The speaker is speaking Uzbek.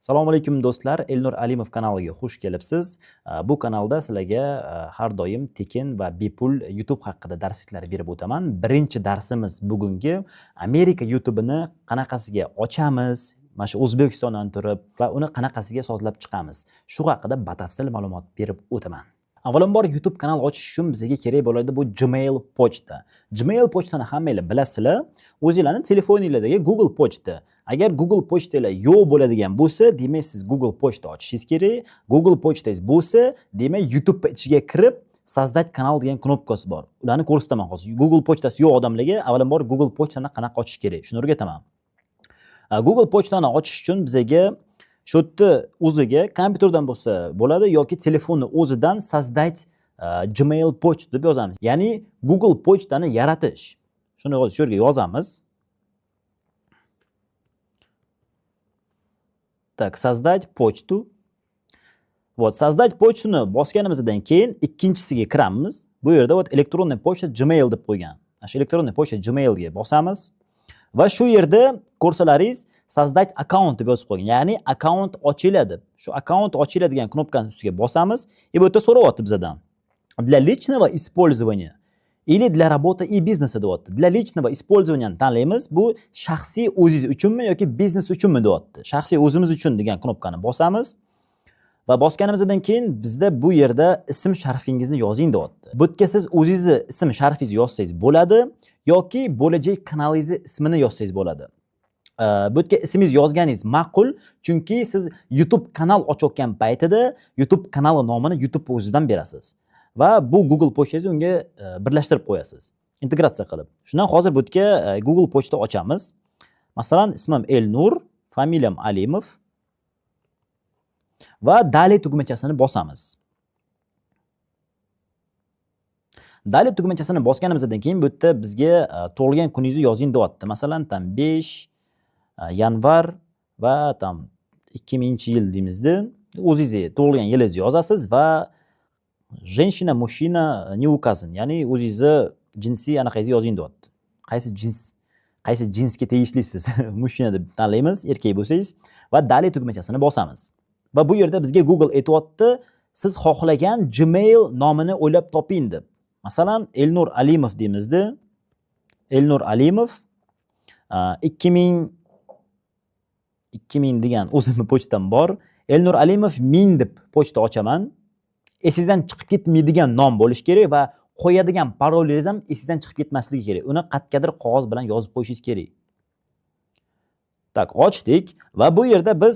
Assalomu alaykum do'stlar, Elnur Alimov kanaliga xush kelibsiz. Bu kanalda sizlarga har doim tekin va bepul YouTube haqida darsliklar berib o'taman. Birinchi darsimiz bugungi Amerika YouTube'ini qanaqasiga ochamiz, mana shu O'zbekistondan turib va uni qanaqasiga sozlab chiqamiz. Shu haqida batafsil ma'lumot berib o'taman. Avvalambor YouTube kanal ochish uchun bizga kerak bo'ladi bu Gmail pochta. Gmail pochtani hammanglar bilasizlar. O'zingizlarning telefoninglardagi Google pochta. Agar Google pochtalar yo'q bo'ladigan bo'lsa, demak siz Google pochta ochishingiz kerak. Google pochtangiz bo'lsa, demak YouTube ichiga kirib sozdать kanal degan knopkasi bor. Ularni ko'rsataman hozir. Google pochtasi yo'q odamlarga avvalambor Google pochtani qanaqa ochish kerak, shuni o'rgataman. Google pochtani ochish uchun bizga shu yerda o'ziga kompyuterdan bo'lsa bo'ladi yoki telefonni o'zidan sozdать Gmail pochta deb yozamiz. Ya'ni Google pochtani yaratish. Shuni hozir shu yerga yozamiz. Так, sozdать почту. Вот, sozdать почтuni bosganimizdan keyin ikkinchisiga kiramiz. Bu yerda вот elektronniy pochta Gmail deb qo'ygan. Shu elektronniy pochta Gmailga bosamiz va shu yerda ko'rsalaringiz sozdать account deb yozib qo'ygan. Ya'ni account ochiladi. Shu account ochiladigan knopkani ustiga bosamiz. Bu yerda so'rayapti bizdan. Для личного использования или для работы и бизнеса deyapti. Для личного использования tanlaymiz. Bu shaxsiy o'zingiz uchunmi yoki biznes uchunmi deyapti. Shaxsiy o'zimiz uchun degan knopkani bosamiz. Va bosganimizdan keyin bizda bu yerda ism sharfingizni yozing deyapti. Bu yerga siz o'zingizni ism sharfingizni yozsangiz bo'ladi yoki bo'lajak kanalingizni ismini yozsangiz bo'ladi. Bu yerga ismingiz yozganingiz ma'qul, chunki siz YouTube kanal ochayotgan paytida YouTube kanali nomini YouTube o'zidan berasiz. Va bu Google pochtangizni unga birlashtirib qo'yasiz. Integratsiya qilib. Shundan hozir bu yerga Google pochta ochamiz. Masalan, ismim Elnur, familiyam Alimov va Daley tugmachasini bosamiz. Daley tugmachasini bosganimizdan keyin bu yerda bizga tug'ilgan kuningizni yozing deyapti. Masalan, 5 yanvar va 2000-yil deymizda. O'zingiz tug'ilgan yilingizni yozasiz va женщина, мужчина не указан. Ya'ni o'zingizni jinsiy anaqangizni yozing deyapti. Qaysi jinsga tegishlisiz? Mushina deb tanlaymiz, erkak bo'lsangiz va Daley tugmachasini bosamiz. Va bu yerda bizga Google aytayapti, siz xohlagan Gmail nomini o'ylab toping deb. Masalan, Elnur Alimov deymizda. Elnur Alimov 2000 degan o'zimning pochtam bor. Elnur Alimov 1000 deb pochta ochaman. Esingizdan chiqib ketmaydigan nom bo'lish kerak va qo'yadigan parolingiz ham esingizdan chiqib ketmasligi kerak. Uni qat'qadir qog'oz bilan yozib qo'yishingiz kerak. Tak, ochdik va bu yerda biz